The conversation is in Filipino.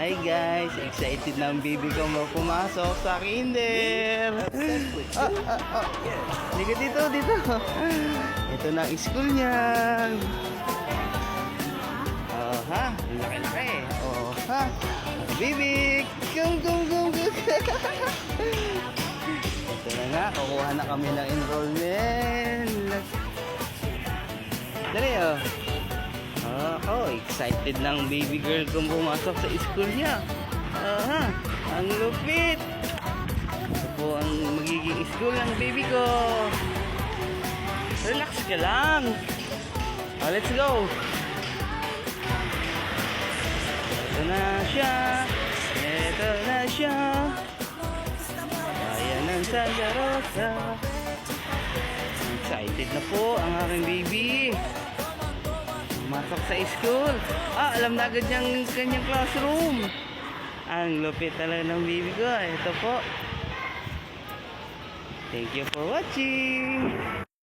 Hi guys, excited na ang baby ko pumasok sa kinder. Liga dito. Ito na ang school niya. Oh ha, laki. Oh ha, baby, go. Ito na nga, kukuha na kami ng enrollment. Dali oh. Excited ng baby girl kung pumasok sa school niya. Ang lupit. Ito po ang magiging school ng baby ko. Relax ka lang. Let's go. Ito na siya. Bayan ng Santa Rosa. Excited na po ang aking baby. Masok sa school. Alam na agad niyang kanyang classroom. Ang lupit talaga ng baby ko. Ito po. Thank you for watching.